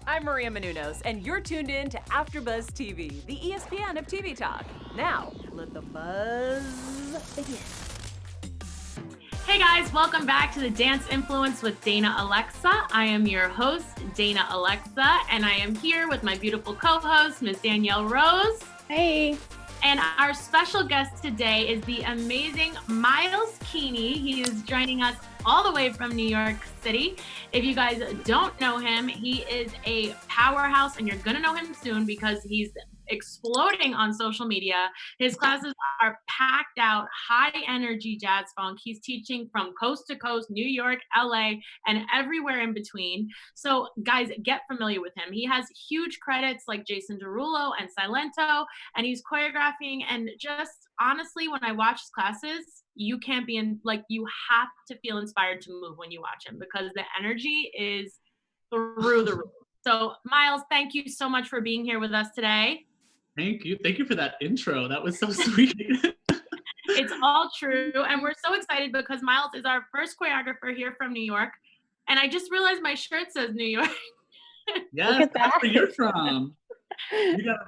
I'm Maria Menounos, and you're tuned in to AfterBuzz TV, the ESPN of TV talk. Now, let the buzz begin. Hey guys, welcome back to the Dance Influence with Dana Alexa. I am your host, Dana Alexa, and I am here with my beautiful co-host, Ms. Danielle Rose. Hey. And our special guest today is the amazing Miles Keeney. He is joining us all the way from New York City. If you guys don't know him, he is a powerhouse, and you're gonna know him soon because he's exploding on social media. His classes are packed out, high energy jazz funk. He's teaching from coast to coast, New York, LA, and everywhere in between. So guys, get familiar with him. He has huge credits like Jason Derulo and Silento, and he's choreographing. And just honestly, when I watch his classes, you can't be in, like, you have to feel inspired to move when you watch him because the energy is through the roof. So Miles, thank you so much for being here with us today. Thank you. Thank you for that intro. That was so sweet. It's all true. And we're so excited because Miles is our first choreographer here from New York. And I just realized my shirt says New York. Yes, that's where you're from.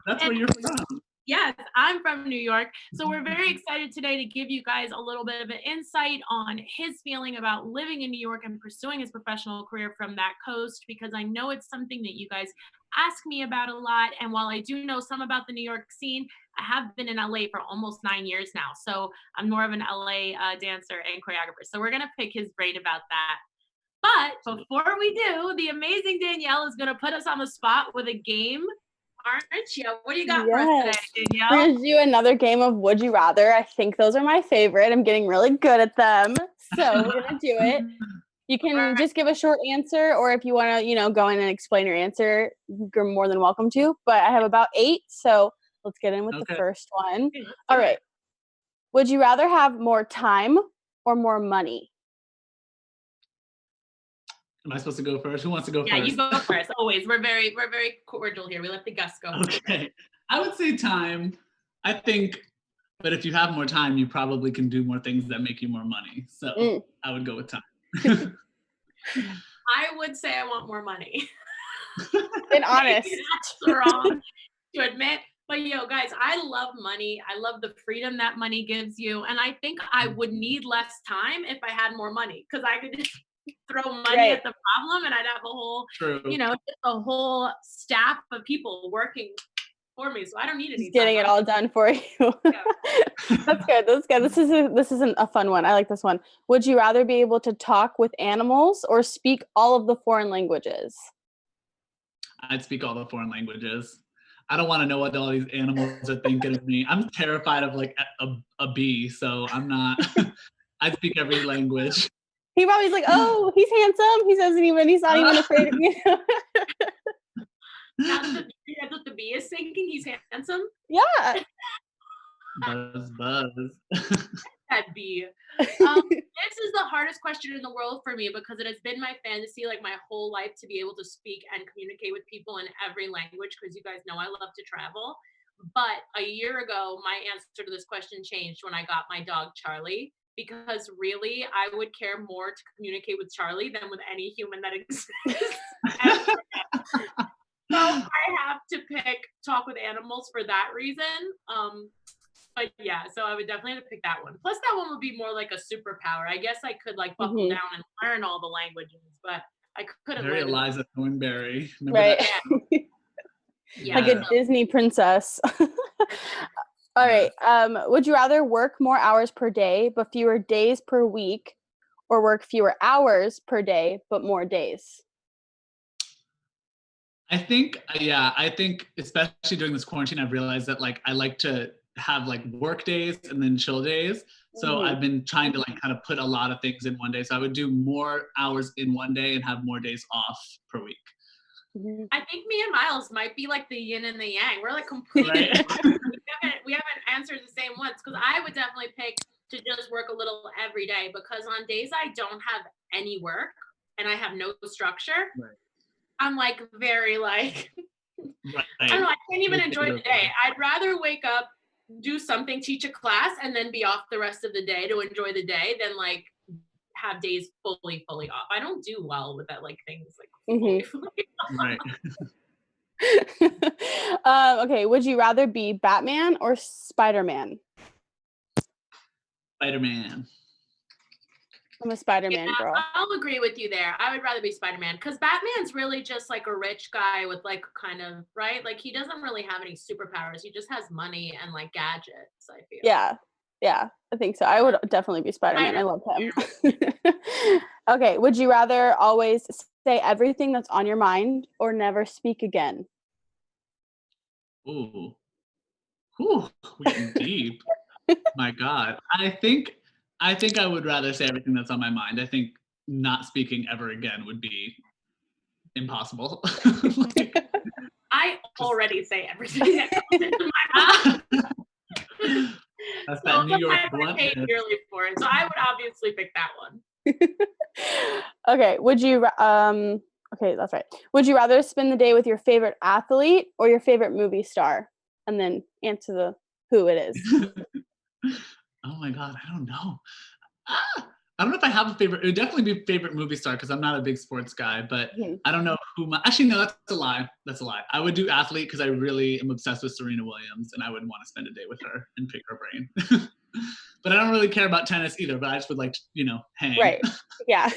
That's where you're from. Yes, I'm from New York. So we're very excited today to give you guys a little bit of an insight on his feeling about living in New York and pursuing his professional career from that coast, because I know it's something that you guys ask me about a lot. And while I do know some about the New York scene, I have been in LA for almost 9 years now. So I'm more of an LA dancer and choreographer. So we're going to pick his brain about that. But before we do, the amazing Danielle is going to put us on the spot with a game. Aren't you? What do you got for us today, Danielle? We're going to do another game of Would You Rather. I think those are my favorite. I'm getting really good at them. So we're going to do it. You can just give a short answer, or if you want to, go in and explain your answer, you're more than welcome to. But I have about 8, so let's get in with the first one. All right. Would you rather have more time or more money? Am I supposed to go first? Who wants to go first? Yeah, you go first. Always. We're very cordial here. We let the guests go. Okay. I would say time. I think, but if you have more time, you probably can do more things that make you more money. So I would go with time. I would say I want more money. Been honest. That's wrong to admit. But guys, I love money. I love the freedom that money gives you. And I think I would need less time if I had more money, because I could just throw money at the problem and I'd have a whole, just a whole staff of people working for me. So I don't need any. Getting it all done for you. Yeah. That's good. This isn't a fun one. I like this one. Would you rather be able to talk with animals or speak all of the foreign languages? I'd speak all the foreign languages. I don't want to know what all these animals are thinking of me. I'm terrified of like a bee, so I'm not. I'd speak every language. He probably's like, oh, he's handsome. He's not even afraid of you. That's what the bee is thinking. He's handsome. Yeah. Buzz. That bee. This is the hardest question in the world for me because it has been my fantasy like my whole life to be able to speak and communicate with people in every language, because you guys know I love to travel. But a year ago, my answer to this question changed when I got my dog Charlie. Because really, I would care more to communicate with Charlie than with any human that exists. So I have to talk with animals for that reason. But yeah, so I would definitely have to pick that one. Plus, that one would be more like a superpower. I guess I could like buckle down and learn all the languages, but I couldn't. Very Eliza Thornberry. Right. Yeah. Like a Disney princess. All right. Would you rather work more hours per day but fewer days per week, or work fewer hours per day but more days? I think especially during this quarantine, I've realized that like I like to have like work days and then chill days. So I've been trying to like kind of put a lot of things in one day. So I would do more hours in one day and have more days off per week. I think me and Miles might be like the yin and the yang. We're like completely we haven't answered the same ones, because I would definitely pick to just work a little every day, because on days I don't have any work and I have no structure, I'm like very like I don't know, I can't even enjoy the day. I'd rather wake up, do something, teach a class, and then be off the rest of the day to enjoy the day than like have days fully off. I don't do well with that, like things like Mhm. fully Right. Okay, would you rather be Batman or Spider-Man? Spider-Man. I'm a Spider-Man Yeah, girl. I'll agree with you there. I would rather be Spider-Man because Batman's really just like a rich guy with like kind of, right? Like he doesn't really have any superpowers. He just has money and like gadgets, I feel. Yeah. Yeah, I think so. I would definitely be Spider-Man. I love him. Okay, would you rather always say everything that's on your mind or never speak again? Ooh. Whew, we're getting deep. My God. I think I would rather say everything that's on my mind. I think not speaking ever again would be impossible. Like, I already say everything that comes into my mouth. that's So that New York sometimes I pay bluntness. dearly for it. So I would obviously pick that one. Okay, okay, that's right. Would you rather spend the day with your favorite athlete or your favorite movie star? And then answer the who it is. Oh my God, I don't know. Ah, I don't know if I have a favorite. It would definitely be favorite movie star because I'm not a big sports guy, but Mhm. I don't know who my. Actually, no, that's a lie. That's a lie. I would do athlete because I really am obsessed with Serena Williams, and I would want to spend a day with her and pick her brain. But I don't really care about tennis either. But I just would like to, hang. Right. Yeah.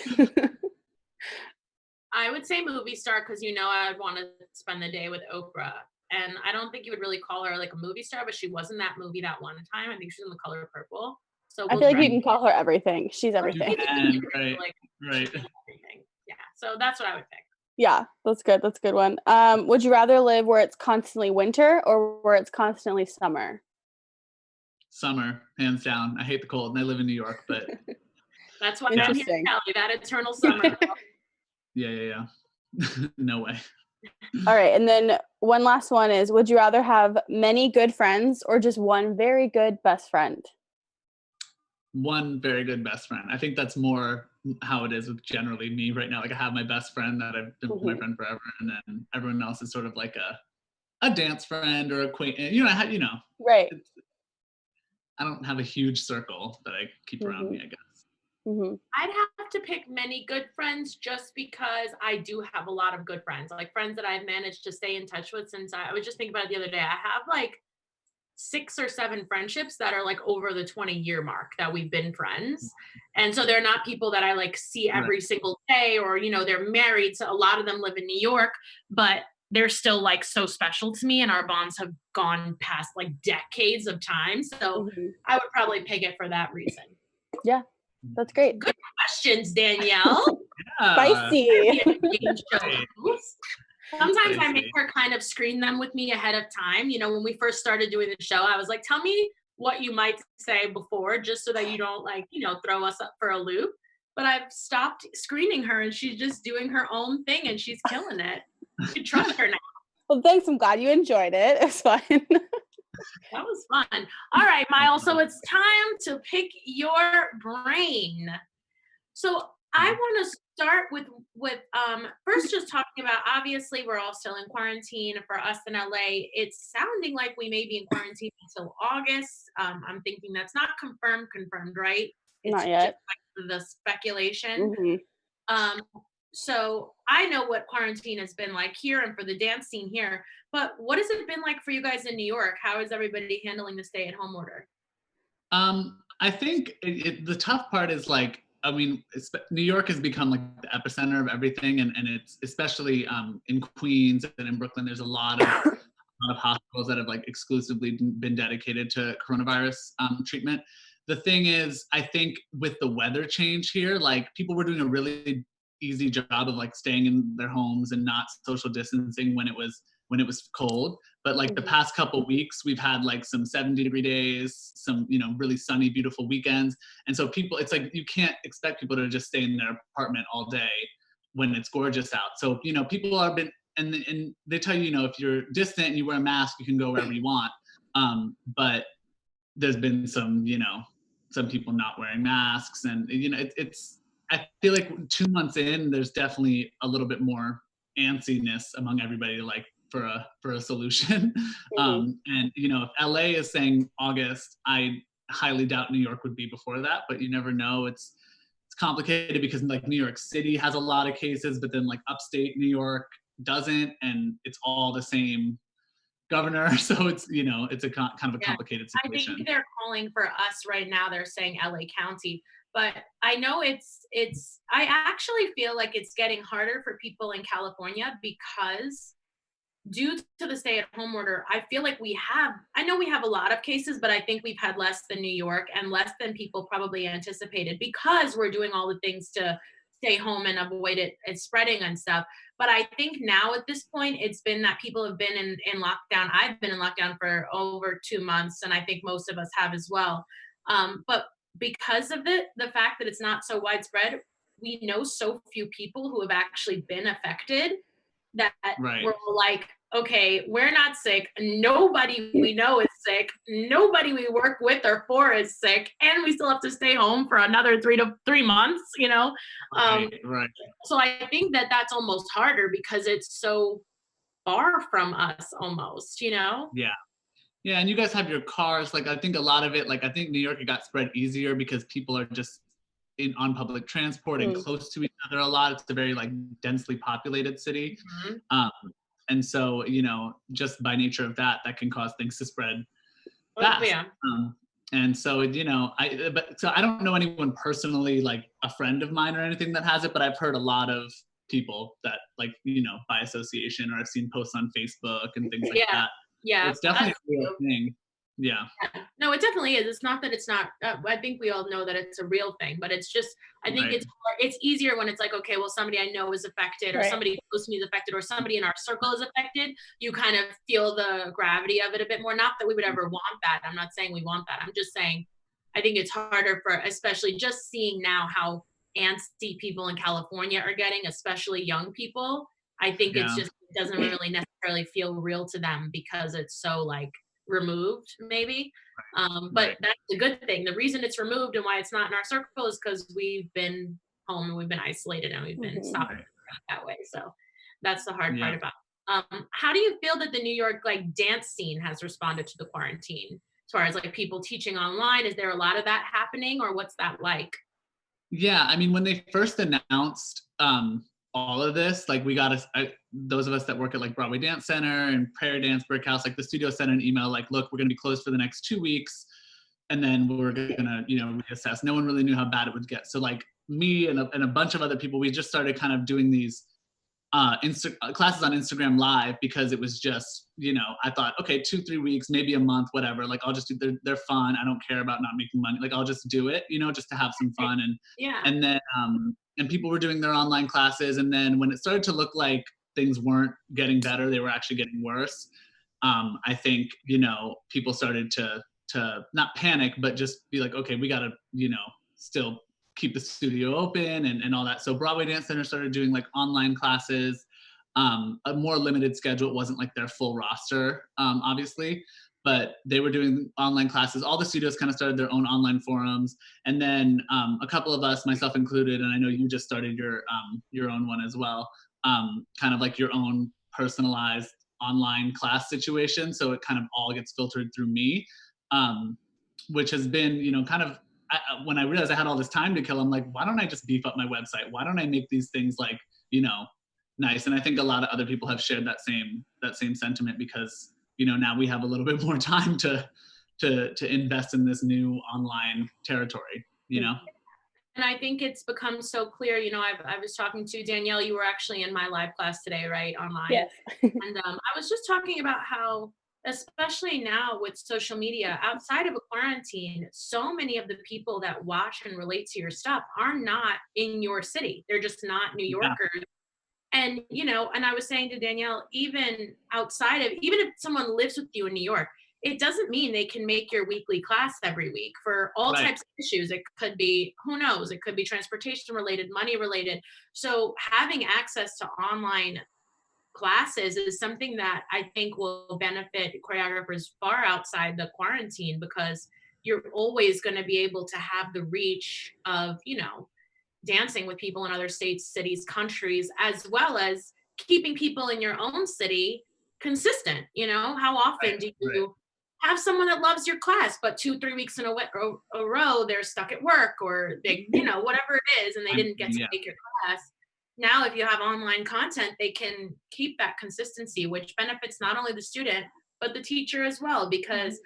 I would say movie star because I would want to spend the day with Oprah. And I don't think you would really call her like a movie star, but she was in that movie that one time. I think she was in The Color Purple. So I we'll feel like try you can call her everything. She's you everything. can, Right, like right. everything. Yeah. So that's what I would pick. Yeah, that's good. That's a good one. Would you rather live where it's constantly winter or where it's constantly summer? Summer, hands down. I hate the cold, and I live in New York, but That's why I'm here to Interesting. tell you that eternal summer. yeah. No way. All right, and then one last one is: would you rather have many good friends or just one very good best friend? One very good best friend. I think that's more how it is with generally me right now. Like I have my best friend that I've been my Mhm. friend forever, and then everyone else is sort of like a dance friend or acquaintance. Right. It's, I don't have a huge circle that I keep around me, Mhm. I guess. Mhm. I'd have to pick many good friends just because I do have a lot of good friends, like friends that I've managed to stay in touch with since I was just thinking about it the other day. I have like 6 or 7 friendships that are like over the 20-year mark that we've been friends. And so they're not people that I like see Right. every single day or, they're married. So a lot of them live in New York, but they're still like so special to me and our bonds have gone past like decades of time. So Mhm. I would probably pick it for that reason. Yeah, that's great. Good questions, Danielle. Yeah. Spicy. Game show Right. host. Sometimes I make Spicy. her kind of screen them with me ahead of time. When we first started doing the show, I was like, tell me what you might say before, just so that you don't throw us up for a loop. But I've stopped screening her and she's just doing her own thing and she's killing it. You can trust her now. Well, thanks. I'm glad you enjoyed it. It's fun. That was fun. All right, Miles. So it's time to pick your brain. So I want to start with first just talking about, obviously we're all still in quarantine. For us in LA, it's sounding like we may be in quarantine until August. I'm thinking that's not confirmed, right? It's Not just yet. like the speculation. Mhm. So I know what quarantine has been like here and for the dance scene here, but what has it been like for you guys in New York? How is everybody handling the stay-at-home order? I think the tough part is like, I mean, New York has become like the epicenter of everything, and it's especially in Queens and in Brooklyn. There's a lot of hospitals that have like exclusively been dedicated to coronavirus treatment. The thing is, I think with the weather change here, like people were doing a really easy job of like staying in their homes and not social distancing when it was cold. But like the Mhm. past couple weeks, we've had like some 70-degree days, some really sunny, beautiful weekends, and so it's like you can't expect people to just stay in their apartment all day when it's gorgeous out. So people have been and they tell you if you're distant and you wear a mask, you can go wherever you want. But there's been some people not wearing masks, and it's I feel like 2 months in, there's definitely a little bit more antsiness among everybody, like for a solution. Mhm. And if LA is saying August, I highly doubt New York would be before that, but you never know. It's complicated because like New York City has a lot of cases, but then like upstate New York doesn't, and it's all the same governor. So it's, you know, it's a kind of a complicated situation. I think they're calling for us right now. They're saying LA County, but I know I actually feel like it's getting harder for people in California because due to the stay-at-home order, I feel like I know we have a lot of cases, but I think we've had less than New York and less than people probably anticipated because we're doing all the things to stay home and avoid it spreading and stuff. But I think now at this point, it's been that people have been in lockdown. I've been in lockdown for over 2 months, and I think most of us have as well. But because of the fact that it's not so widespread, we know so few people who have actually been affected that we're like, okay, we're not sick. Nobody we know is sick. Nobody we work with or for is sick. And we still have to stay home for another 3 months, you know? Right. So I think that's almost harder because it's so far from us almost, you know? Yeah. Yeah, and you guys have your cars. Like, I think a lot of it, like, I think New York, it got spread easier because people are just on public transport and close to each other a lot. It's a very, like, densely populated city. And so, you know, just by nature of that can cause things to spread fast. Yeah. And so, you know, so I don't know anyone personally, like a friend of mine or anything that has it, but I've heard a lot of people that, like, you know, by association, or I've seen posts on Facebook and things like that. Yeah, it's definitely a real thing. Yeah. No, it definitely is. It's not that it's not. I think we all know that it's a real thing, but it's just. I think it's easier when it's like, okay, well, somebody I know is affected, or somebody close to me is affected, or somebody in our circle is affected. You kind of feel the gravity of it a bit more. Not that we would ever want that. I'm not saying we want that. I'm just saying, I think it's harder for, especially just seeing now how antsy people in California are getting, especially young people. I think it doesn't really necessarily feel real to them because it's so like removed maybe. But that's a good thing. The reason it's removed and why it's not in our circle is because we've been home and we've been isolated and we've been stopped that way. So that's the hard part about. How do you feel that the New York like dance scene has responded to the quarantine as far as like people teaching online? Is there a lot of that happening, or what's that like? Yeah, I mean, when they first announced all of this, like, we got those of us that work at like Broadway Dance Center and Prayer Dance Brick House, like the studio sent an email like, look, we're going to be closed for the next 2 weeks, and then we're going to, you know, reassess. No one really knew how bad it would get. So like me and a bunch of other people, we just started kind of doing these classes on Instagram Live because it was just, you know, I thought, okay, 2-3 weeks, maybe a month, whatever. Like, I'll just do. They're fun. I don't care about not making money. Like, I'll just do it, you know, just to have some fun. And then and people were doing their online classes. And then when it started to look like things weren't getting better, they were actually getting worse. I think, you know, people started to not panic, but just be like, okay, we got to, you know, still keep the studio open and all that. So Broadway Dance Center started doing like online classes, a more limited schedule. It wasn't like their full roster, obviously, but they were doing online classes. All the studios kind of started their own online forums. And then a couple of us, myself included, and I know you just started your own one as well, kind of like your own personalized online class situation. So it kind of all gets filtered through me, which has been, you know, kind of, when I realized I had all this time to kill, I'm like, why don't I just beef up my website? Why don't I make these things like, you know, nice? And I think a lot of other people have shared that same sentiment because, you know, now we have a little bit more time to invest in this new online territory, you know? And I think it's become so clear, you know, I was talking to Danielle, you were actually in my live class today, right? Online. Yes. And I was just talking about how, especially now with social media, outside of a quarantine, so many of the people that watch and relate to your stuff are not in your city. They're just not New Yorkers. Yeah. And, you know, and I was saying to Danielle, even if someone lives with you in New York, it doesn't mean they can make your weekly class every week for all types of issues. It could be, who knows, it could be transportation related, money related. So having access to online classes is something that I think will benefit choreographers far outside the quarantine, because you're always going to be able to have the reach of, you know, dancing with people in other states, cities, countries, as well as keeping people in your own city consistent. You know, how often do you have someone that loves your class, but 2-3 weeks in a row, they're stuck at work or they, whatever it is, and they didn't get to take your class. Now, if you have online content, they can keep that consistency, which benefits not only the student, but the teacher as well. Because,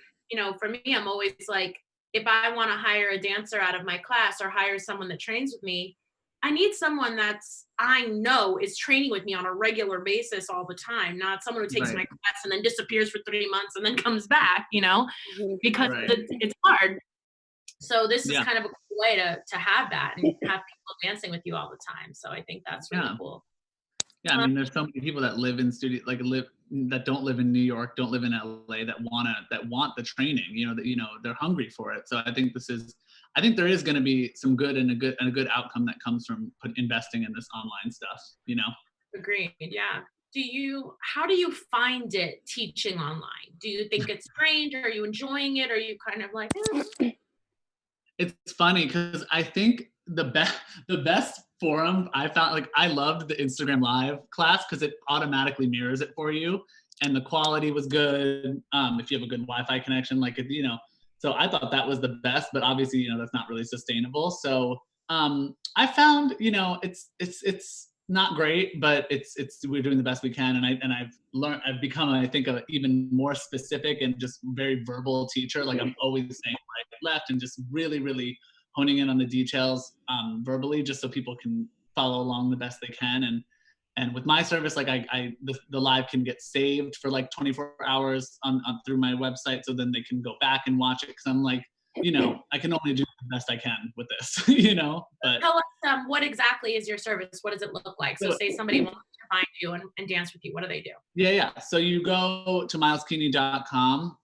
for me, I'm always like, if I want to hire a dancer out of my class or hire someone that trains with me, I need someone I know is training with me on a regular basis all the time, not someone who takes my class and then disappears for 3 months and then comes back, because it's hard. So this is kind of a cool way to have that and have people dancing with you all the time. So I think that's really cool. Yeah, I mean, there's so many people that live in that don't live in New York, don't live in LA, that want the training. They're hungry for it. So I think there is going to be some good and a good outcome that comes from investing in this online stuff. Agreed. Yeah. How do you find it teaching online? Do you think it's strange? Are you enjoying it? Or are you kind of like? It's funny because I think the best forum I found, like, I loved the Instagram Live class because it automatically mirrors it for you, and the quality was good. If you have a good Wi-Fi connection, so I thought that was the best, but obviously, that's not really sustainable. So I found, it's not great, but we're doing the best we can, and I've become, I think, a even more specific and just very verbal teacher. Like, I'm always saying right, left, and just really, really honing in on the details verbally, just so people can follow along the best they can. And with my service, like the live can get saved for like 24 hours on through my website, so then they can go back and watch it. Because I'm like, I can only do the best I can with this, But tell us, what exactly is your service? What does it look like? So say somebody wants to find you and dance with you. What do they do? Yeah. So you go to mileskeeney.com,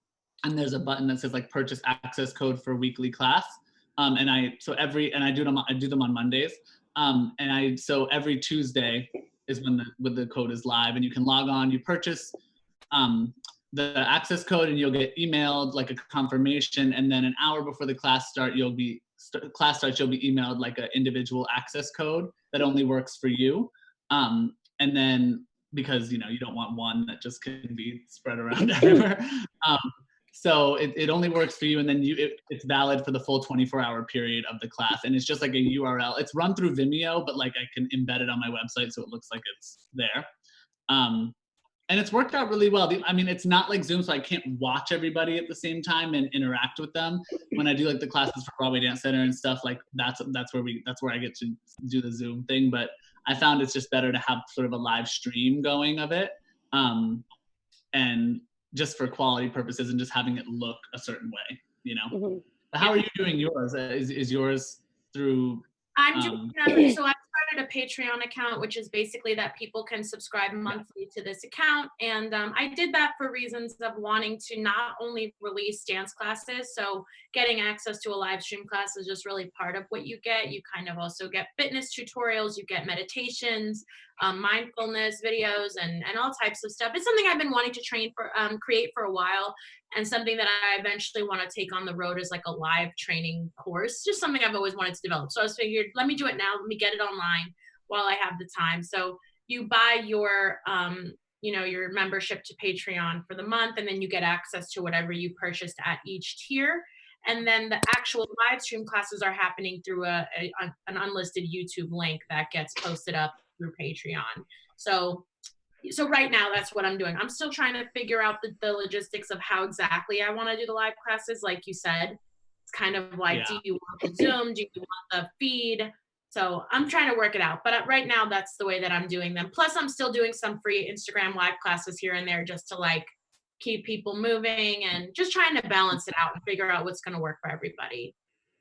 and there's a button that says like purchase access code for weekly class. And I do them on Mondays. So every Tuesday is when the code is live, and you can log on. You purchase the access code, and you'll get emailed like a confirmation. And then an hour before the class starts, you'll be emailed like an individual access code that only works for you. And then because you don't want one that just can be spread around everywhere. So it only works for you, and then it's valid for the full 24-hour period of the class. And it's just like a URL. It's run through Vimeo, but like I can embed it on my website so it looks like it's there. And it's worked out really well. I mean, it's not like Zoom, so I can't watch everybody at the same time and interact with them. When I do like the classes for Broadway Dance Center and stuff, like that's where I get to do the Zoom thing. But I found it's just better to have sort of a live stream going of it. And just for quality purposes and just having it look a certain way, Mm-hmm. But how are you doing yours? Is yours through? I'm doing so I started a Patreon account, which is basically that people can subscribe monthly to this account. And I did that for reasons of wanting to not only release dance classes, so getting access to a live stream class is just really part of what you get. You kind of also get fitness tutorials, you get meditations, mindfulness videos, and all types of stuff. It's something I've been wanting to create for a while, and something that I eventually want to take on the road as like a live training course. Just something I've always wanted to develop. So I was figured, let me do it now. Let me get it online while I have the time. So you buy your your membership to Patreon for the month, and then you get access to whatever you purchased at each tier. And then the actual live stream classes are happening through an unlisted YouTube link that gets posted up through Patreon. So right now, that's what I'm doing. I'm still trying to figure out the logistics of how exactly I want to do the live classes. Like you said, it's kind of like, do you want the Zoom? Do you want the feed? So I'm trying to work it out. But right now, that's the way that I'm doing them. Plus, I'm still doing some free Instagram live classes here and there just to like keep people moving and just trying to balance it out and figure out what's going to work for everybody.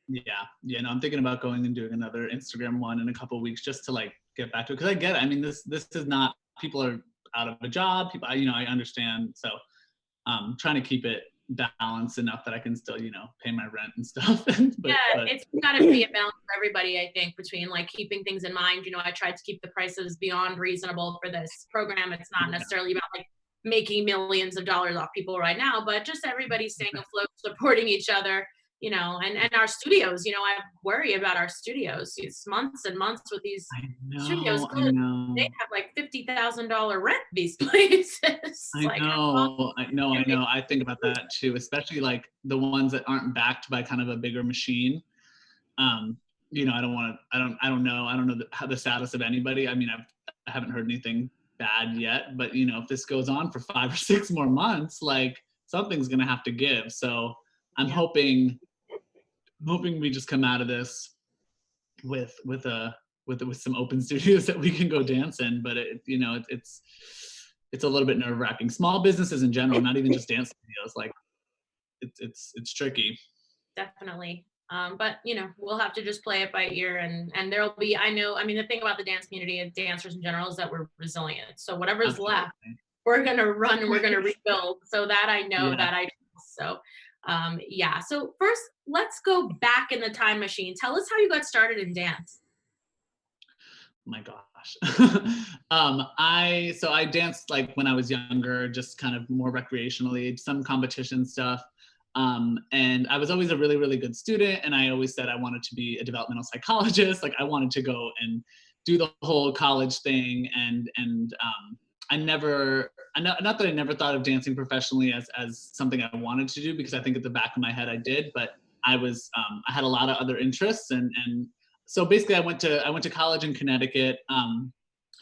Yeah. No, I'm thinking about going and doing another Instagram one in a couple of weeks just to like get back to it. Because I get it. I mean, this is not, people are out of a job. People, I understand. So trying to keep it balanced enough that I can still, pay my rent and stuff. but it's got to be a balance for everybody, I think, between like keeping things in mind. I tried to keep the prices beyond reasonable for this program. It's not necessarily about like making millions of dollars off people right now, but just everybody staying afloat, supporting each other. you know, and our studios, you know, I worry about our studios. It's months and months with these studios. I know. They have like $50,000 rent these places. I know. I think about that too, especially like the ones that aren't backed by kind of a bigger machine. You know, I don't know how the status of anybody. I mean, I haven't heard anything bad yet, but you know, if this goes on for 5 or 6 more months, like something's gonna have to give. So I'm hoping we just come out of this with some open studios that we can go dance in. But it's a little bit nerve wracking. Small businesses in general, not even just dance studios, like it's tricky. Definitely. But you know, we'll have to just play it by ear, and there'll be, I mean, the thing about the dance community and dancers in general is that we're resilient. So whatever's Absolutely. left, we're gonna run and we're gonna rebuild. So that I know, that I trust. So yeah. So first, let's go back in the time machine. Tell us how you got started in dance. My gosh. I danced like when I was younger, just kind of more recreationally, some competition stuff. And I was always a really, really good student. And I always said I wanted to be a developmental psychologist. Like I wanted to go and do the whole college thing. And not that I never thought of dancing professionally as something I wanted to do, because I think at the back of my head I did, but I had a lot of other interests. And so basically I went to college in Connecticut,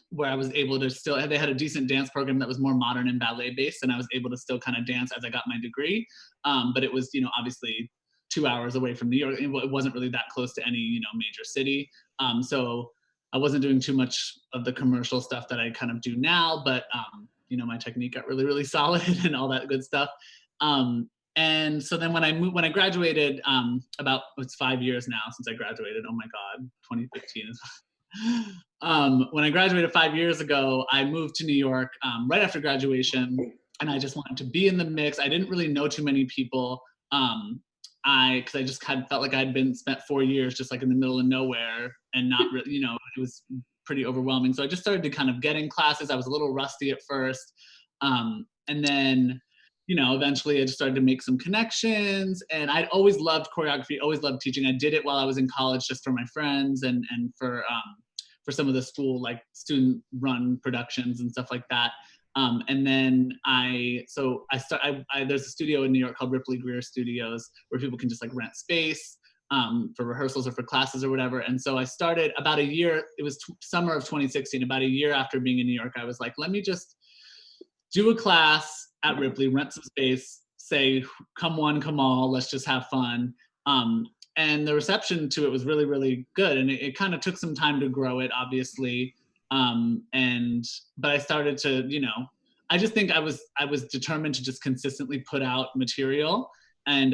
where I was able to they had a decent dance program that was more modern and ballet based, and I was able to still kind of dance as I got my degree. But it was, you know, obviously 2 hours away from New York. It wasn't really that close to any, you know, major city. So I wasn't doing too much of the commercial stuff that I kind of do now, but you know, my technique got really, really solid and all that good stuff. And so then when I graduated, it's 5 years now since I graduated. Oh my God, 2015 is. When I graduated 5 years ago, I moved to New York right after graduation, and I just wanted to be in the mix. I didn't really know too many people, because I just kind of felt like I'd spent 4 years just like in the middle of nowhere and not really, you know, it was pretty overwhelming. So I just started to kind of get in classes. I was a little rusty at first, and then, you know, eventually I just started to make some connections, and I'd always loved choreography, always loved teaching. I did it while I was in college just for my friends and for some of the school, like student run productions and stuff like that. And then there's a studio in New York called Ripley Greer Studios where people can just like rent space for rehearsals or for classes or whatever. And so I started about a year, it was summer of 2016, about a year after being in New York, I was like, let me just do a class at Ripley, rent some space, say, come one, come all, let's just have fun. And the reception to it was really, really good. And it kind of took some time to grow it, obviously. But I started to, you know, I just think I was determined to just consistently put out material, and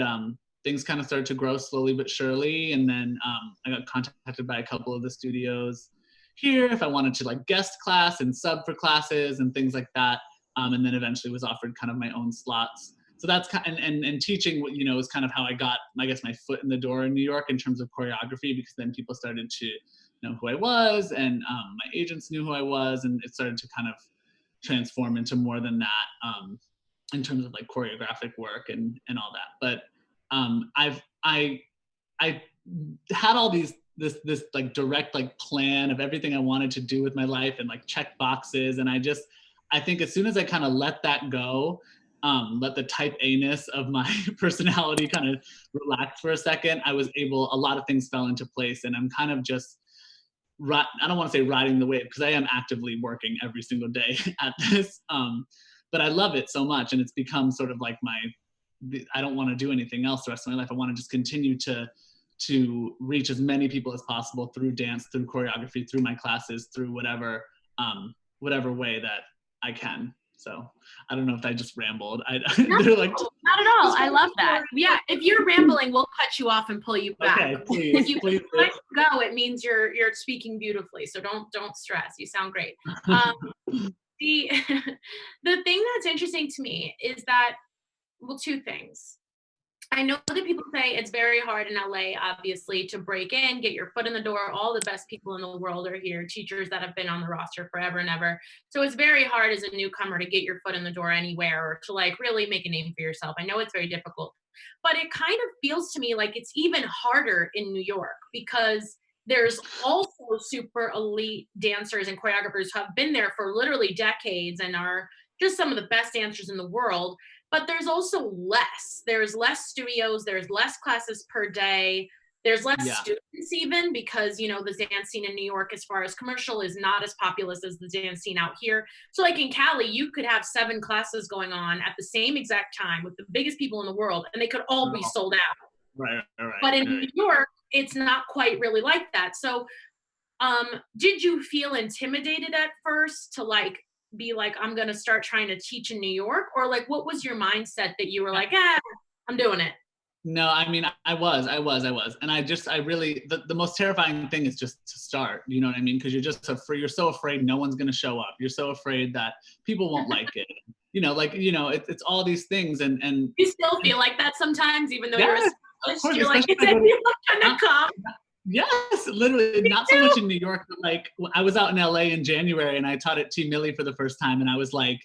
things kind of started to grow slowly but surely. And then I got contacted by a couple of the studios here if I wanted to like guest class and sub for classes and things like that. And then eventually was offered kind of my own slots. So that's kind of, and teaching, you know, is kind of how I got, I guess, my foot in the door in New York in terms of choreography, because then people started to know who I was, and my agents knew who I was, and it started to kind of transform into more than that in terms of like choreographic work and all that. But I had all this like direct like plan of everything I wanted to do with my life and like check boxes, and I think as soon as I kind of let that go, let the type A-ness of my personality kind of relax for a second, a lot of things fell into place, and I'm kind of just, I don't want to say riding the wave, because I am actively working every single day at this, but I love it so much, and it's become sort of like I don't want to do anything else the rest of my life. I want to just continue to reach as many people as possible through dance, through choreography, through my classes, through whatever way that I can. So I don't know if I just rambled. They're like, not at all. I love that. Yeah, if you're rambling, we'll cut you off and pull you back. Okay, please. If you please let go, it means you're speaking beautifully. So don't stress. You sound great. The thing that's interesting to me is that, well, two things. I know that people say it's very hard in LA, obviously, to break in, get your foot in the door. All the best people in the world are here, teachers that have been on the roster forever and ever. So it's very hard as a newcomer to get your foot in the door anywhere, or to like really make a name for yourself. I know it's very difficult. But it kind of feels to me like it's even harder in New York because there's also super elite dancers and choreographers who have been there for literally decades and are just some of the best dancers in the world. But there's also less. There's less studios, there's less classes per day, there's less Yeah. students even because, you know, the dance scene in New York as far as commercial is not as populous as the dance scene out here. So like in Cali, you could have 7 classes going on at the same exact time with the biggest people in the world and they could all be sold out. Right. But in New York, it's not quite really like that. So did you feel intimidated at first to like be like, I'm gonna start trying to teach in New York? Or like what was your mindset that you were like, I'm doing it? No, I mean, I was. And I really, the most terrifying thing is just to start, you know what I mean? Because you're so afraid no one's going to show up. You're so afraid that people won't like it. You know, like, you know, it's all these things and you still feel like that sometimes, even though yes, you're like, it's gonna come. Yes, literally, not so much in New York, but like I was out in LA in January and I taught at T Millie for the first time and I was like,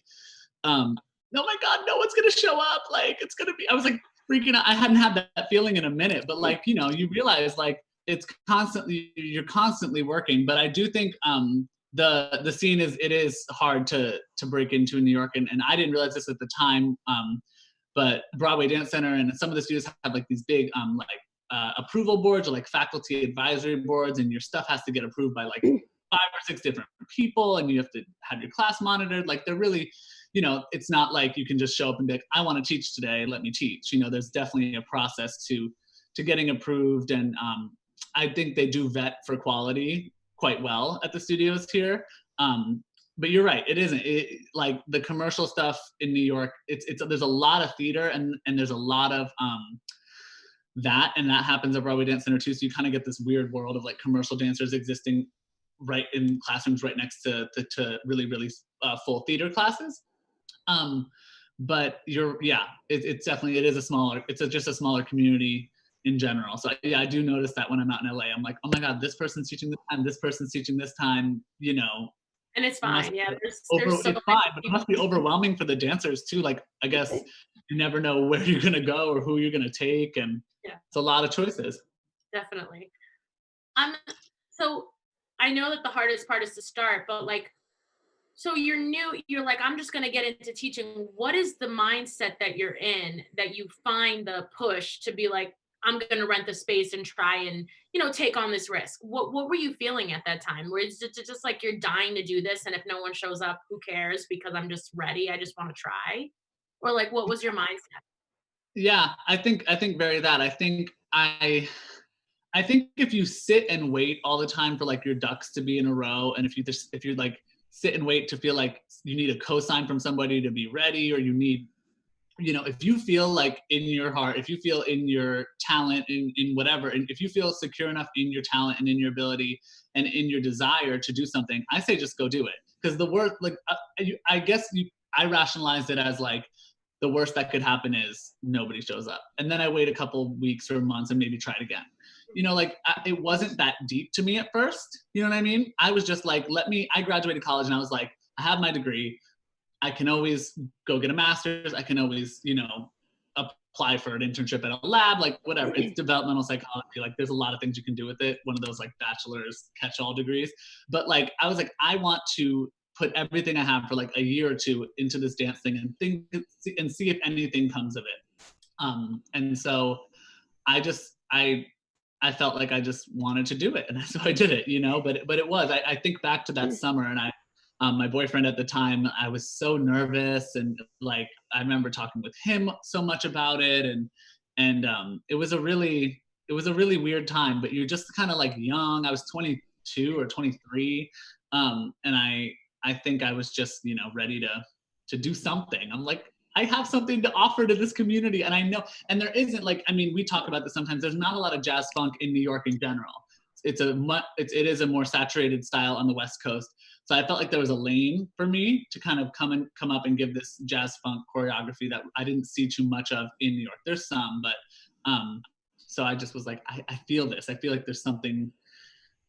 oh my God, no one's gonna show up. Like it's gonna be, I was like freaking out. I hadn't had that feeling in a minute, but like, you know, you realize like you're constantly working. But I do think the scene is hard to break into in New York. And I didn't realize this at the time. But Broadway Dance Center and some of the studios have like these big approval boards or like faculty advisory boards, and your stuff has to get approved by like 5 or 6 different people, and you have to have your class monitored. Like they're really, you know, it's not like you can just show up and be like, I want to teach today, let me teach. You know, there's definitely a process to getting approved, and I think they do vet for quality quite well at the studios here. But you're right, it isn't. Like the commercial stuff in New York, there's a lot of theater and there's a lot of that happens at Broadway Dance Center too. So you kind of get this weird world of like commercial dancers existing right in classrooms right next to really, really full theater classes. But it's definitely, just a smaller community in general. So yeah, I do notice that when I'm out in LA, I'm like, oh my God, this person's teaching this time, this person's teaching this time, you know. And it's fine. Yeah, it's fine, but it must be overwhelming for the dancers too. Like, I guess you never know where you're gonna go or who you're gonna take, and it's a lot of choices. Definitely. So I know that the hardest part is to start, but like, so you're new, you're like, I'm just gonna get into teaching. What is the mindset that you're in that you find the push to be like, I'm gonna rent the space and try and, you know, take on this risk? What were you feeling at that time? Where it's just like you're dying to do this, and if no one shows up, who cares? Because I'm just ready. I just want to try. Or like, what was your mindset? Yeah, I think very that. I think if you sit and wait all the time for like your ducks to be in a row, and if you like sit and wait to feel like you need a cosign from somebody to be ready, or you need, you know, if you feel like in your heart, if you feel in your talent, in whatever, and if you feel secure enough in your talent and in your ability and in your desire to do something, I say just go do it. Because the worst, like, I rationalized it as like, the worst that could happen is nobody shows up. And then I wait a couple weeks or months and maybe try it again. You know, like it wasn't that deep to me at first. You know what I mean? I was just like, I graduated college and I was like, I have my degree. I can always go get a master's. I can always, you know, apply for an internship at a lab, like whatever. It's developmental psychology. Like there's a lot of things you can do with it. One of those like bachelor's catch-all degrees. But like, I was like, I want to put everything I have for like a year or two into this dance thing and see if anything comes of it. And so I felt like I just wanted to do it, and so I did it, you know. But it was, I think back to that summer, and my boyfriend at the time, I was so nervous, and like I remember talking with him so much about it, and it was a really weird time. But you're just kind of like young. I was 22 or 23, and I think I was just, you know, ready to do something. I'm like, I have something to offer to this community, and I know, and there isn't like, I mean, we talk about this sometimes. There's not a lot of jazz funk in New York in general. It is a more saturated style on the West Coast. So I felt like there was a lane for me to kind of come up and give this jazz funk choreography that I didn't see too much of in New York. There's some, but so I just was like, I feel this. I feel like there's something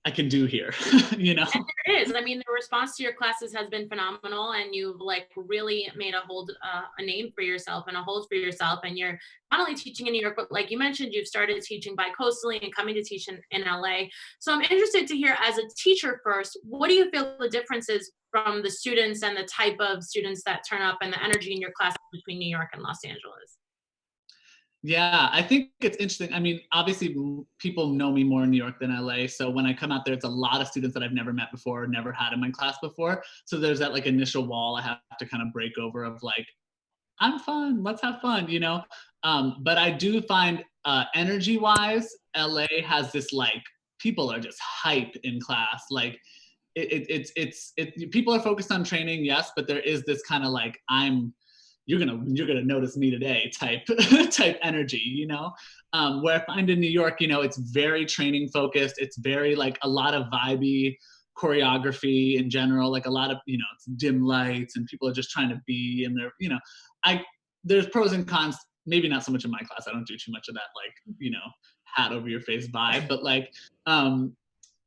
I can do here, you know? And there is. I mean, the response to your classes has been phenomenal, and you've like really made a name for yourself and a hold for yourself. And you're not only teaching in New York, but like you mentioned, you've started teaching bi-coastally and coming to teach in LA. So I'm interested to hear, as a teacher first, what do you feel the difference is from the students and the type of students that turn up and the energy in your class between New York and Los Angeles? Yeah, I think it's interesting. I mean, obviously people know me more in New York than LA. So when I come out there, it's a lot of students that I've never met before, never had in my class before. So there's that like initial wall I have to kind of break over of like, I'm fun, let's have fun, you know? But I do find energy wise, LA has this like, people are just hype in class. Like people are focused on training, yes, but there is this kind of like, you're gonna notice me today type type energy, you know. Where I find in New York, you know, it's very training focused. It's very like a lot of vibey choreography in general, like a lot of, you know, it's dim lights and people are just trying to be in their, you know, there's pros and cons. Maybe not so much in my class. I don't do too much of that, like, you know, hat over your face vibe, but like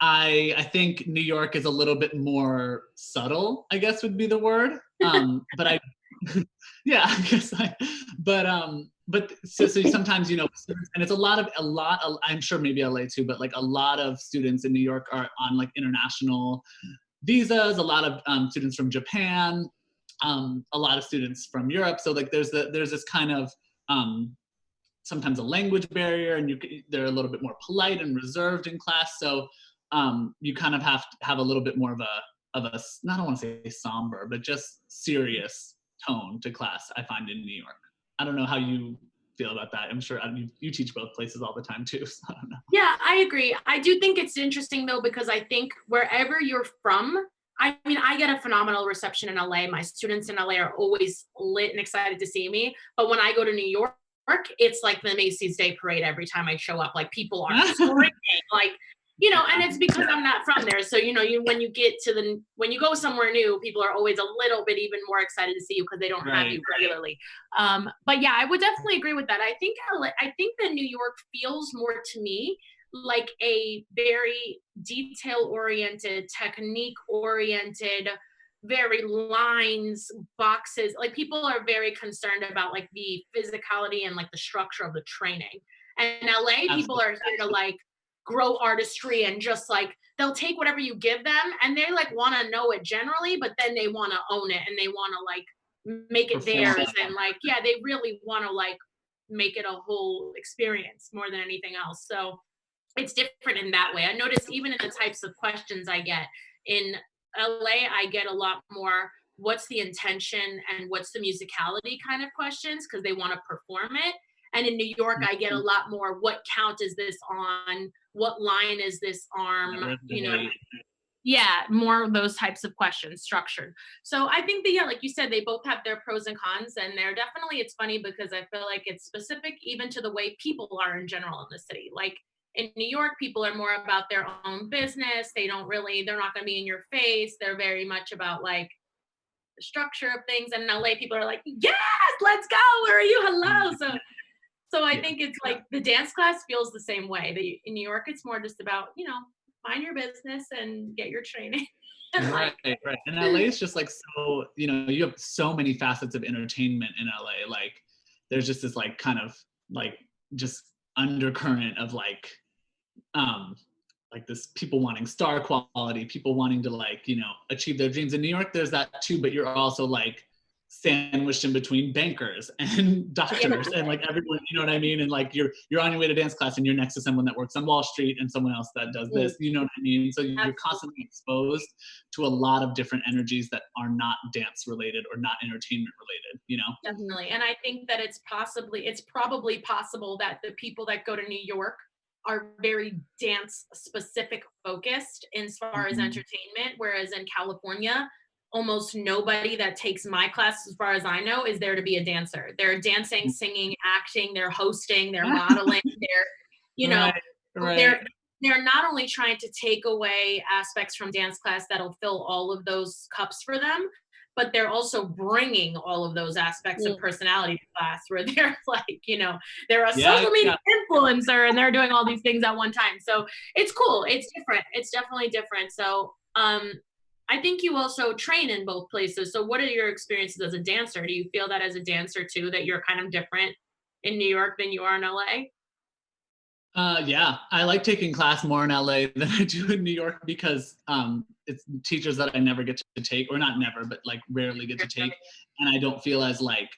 I think New York is a little bit more subtle, I guess would be the word. But I yeah, I guess but so sometimes, you know, and it's a lot of, I'm sure maybe LA too, but like a lot of students in New York are on like international visas, a lot of students from Japan, a lot of students from Europe. So like there's this kind of sometimes a language barrier, and they're a little bit more polite and reserved in class. So you kind of have to have a little bit more of a I don't want to say somber, but just serious tone to class, I find in New York. I don't know how you feel about that. I'm sure you teach both places all the time too, so I don't know. Yeah, I agree. I do think it's interesting though, because I think wherever you're from, I mean, I get a phenomenal reception in LA. My students in LA are always lit and excited to see me. But when I go to New York, it's like the Macy's Day Parade every time I show up. Like people are screaming, like, you know, and it's because I'm not from there. So, you know, when you go somewhere new, people are always a little bit even more excited to see you because they don't have you regularly. But yeah, I would definitely agree with that. I think that New York feels more to me like a very detail oriented, technique oriented, very lines, boxes. Like people are very concerned about like the physicality and like the structure of the training. And in LA, people are here to like grow artistry and just like they'll take whatever you give them and they like want to know it generally, but then they want to own it and they want to like make it theirs. And like, yeah, they really want to like make it a whole experience more than anything else. So it's different in that way. I notice even in the types of questions I get in LA, I get a lot more what's the intention and what's the musicality kind of questions because they want to perform it. And in New York, I get a lot more what count is this on? What line is this arm? You know, yeah, more of those types of questions structured. So I think that, yeah, like you said, they both have their pros and cons, and they're definitely, it's funny because I feel like it's specific even to the way people are in general in the city. Like in New York, people are more about their own business. They're not going to be in your face. They're very much about like the structure of things. And in LA, people are like, yes, let's go. Where are you? Hello. So I think it's like the dance class feels the same way. In New York, it's more just about, you know, mind your business and get your training. Right. And LA is just like so, you know, you have so many facets of entertainment in LA. Like there's just this like kind of like just undercurrent of like this people wanting star quality, people wanting to like, you know, achieve their dreams. In New York, there's that too, but you're also like sandwiched in between bankers and doctors and like everyone, you know what I mean? And like you're on your way to dance class and you're next to someone that works on Wall Street and someone else that does this, you know what I mean? So you're constantly exposed to a lot of different energies that are not dance related or not entertainment related, you know? Definitely. And I think that it's probably possible that the people that go to New York are very dance specific focused as far as entertainment, whereas in California, almost nobody that takes my class, as far as I know, is there to be a dancer. They're dancing, singing, acting, they're hosting, they're modeling, they're, you know, they're not only trying to take away aspects from dance class that'll fill all of those cups for them, but they're also bringing all of those aspects of personality to class, where they're like, you know, they're a social media influencer and they're doing all these things at one time. So it's cool. It's different. It's definitely different. So I think you also train in both places. So what are your experiences as a dancer? Do you feel that as a dancer too, that you're kind of different in New York than you are in LA? Yeah, I like taking class more in LA than I do in New York because it's teachers that I never get to take, or not never, but like rarely get to take, and I don't feel as like,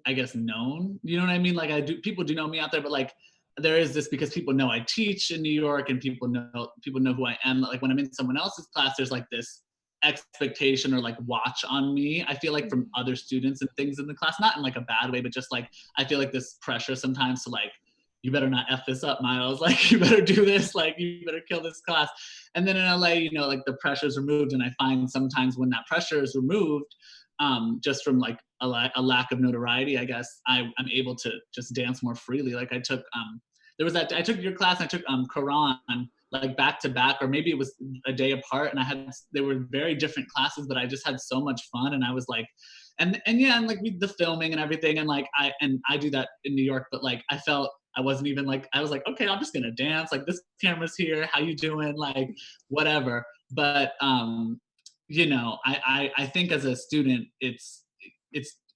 I guess, known. You know what I mean? Like people do know me out there, but like there is this, because people know I teach in New York and people know who I am. Like when I'm in someone else's class, there's like this expectation or like watch on me, I feel like, from other students and things in the class, not in like a bad way, but just like I feel like this pressure sometimes to like, you better not F this up, Miles. Like, you better do this. Like, you better kill this class. And then in LA, you know, like the pressure's removed. And I find sometimes when that pressure is removed, just from like a lack of notoriety, I guess, I'm able to just dance more freely. Like I took, I took your class, and I took Quran like back to back, or maybe it was a day apart. And they were very different classes, but I just had so much fun. And I was like, and yeah, and like the filming and everything. And like, I do that in New York, but like, I felt, I wasn't even like, I was like, okay, I'm just gonna dance. Like this camera's here. How you doing? Like whatever. But you know, I think as a student, it's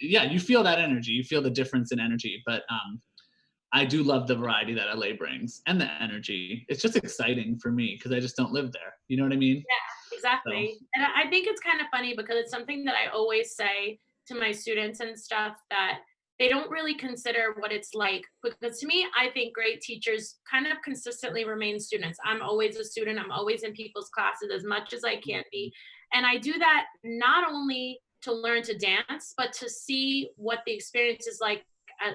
yeah, you feel that energy. You feel the difference in energy. But I do love the variety that LA brings and the energy. It's just exciting for me because I just don't live there. You know what I mean? Yeah, exactly. So. And I think it's kind of funny because it's something that I always say to my students and stuff, that they don't really consider what it's like. Because to me, I think great teachers kind of consistently remain students. I'm always a student. I'm always in people's classes as much as I can be. And I do that not only to learn to dance, but to see what the experience is like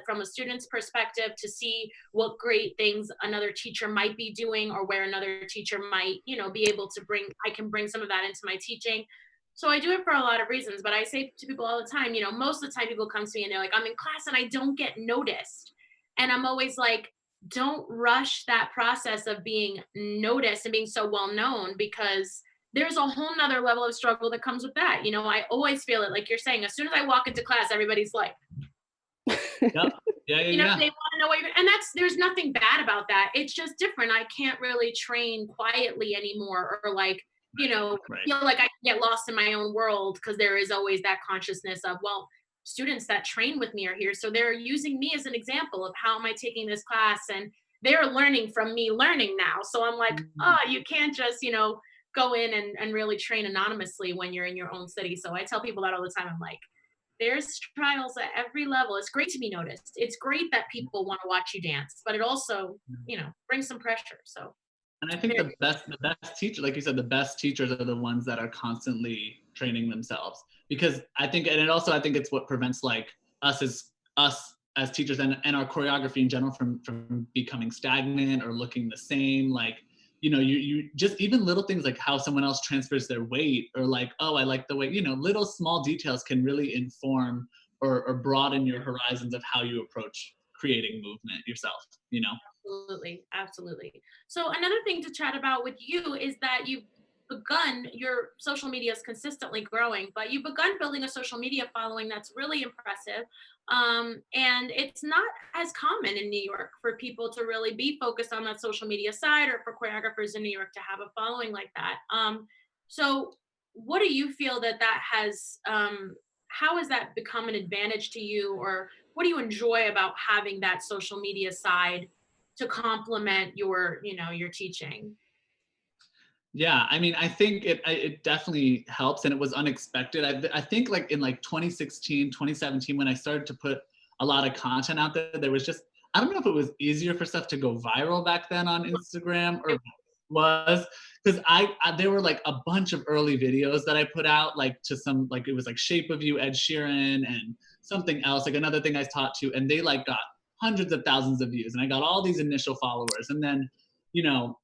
from a student's perspective, to see what great things another teacher might be doing, or where another teacher might, you know, be able to I can bring some of that into my teaching. So I do it for a lot of reasons, but I say to people all the time, you know, most of the time people come to me and they're like, I'm in class and I don't get noticed. And I'm always like, don't rush that process of being noticed and being so well known, because there's a whole nother level of struggle that comes with that. You know, I always feel it, like you're saying, as soon as I walk into class, everybody's like, Yep. Yeah, you know, they want to know what you're, and there's nothing bad about that. It's just different. I can't really train quietly anymore, or like, you know, feel like I get lost in my own world, because there is always that consciousness of, well, students that train with me are here, so they're using me as an example of how am I taking this class, and they're learning from me learning now. So I'm like, oh, you can't just, you know, go in and really train anonymously when you're in your own city. So I tell people that all the time. I'm like, there's trials at every level. It's great to be noticed. It's great that people want to watch you dance, but it also, you know, brings some pressure. So, and I think the best teacher, like you said, the best teachers are the ones that are constantly training themselves, because I think, and it also, I think it's what prevents like us as teachers and our choreography in general from becoming stagnant or looking the same. Like, you know, you just, even little things like how someone else transfers their weight, or like, oh, I like the way, you know, little small details can really inform or broaden your horizons of how you approach creating movement yourself, you know? Absolutely. Absolutely. So another thing to chat about with you is that you've begun, your social media is consistently growing, but you've begun building a social media following that's really impressive. And it's not as common in New York for people to really be focused on that social media side, or for choreographers in New York to have a following like that. So what do you feel that has, how has that become an advantage to you, or what do you enjoy about having that social media side to complement your, you know, your teaching? Yeah, I mean, I think it definitely helps, and it was unexpected. I think like in like 2016, 2017, when I started to put a lot of content out there was just, I don't know if it was easier for stuff to go viral back then on Instagram, or was, because there were like a bunch of early videos that I put out, like to some, like it was like Shape of You, Ed Sheeran, and something else, like another thing I taught to, and they like got hundreds of thousands of views, and I got all these initial followers, and then, you know,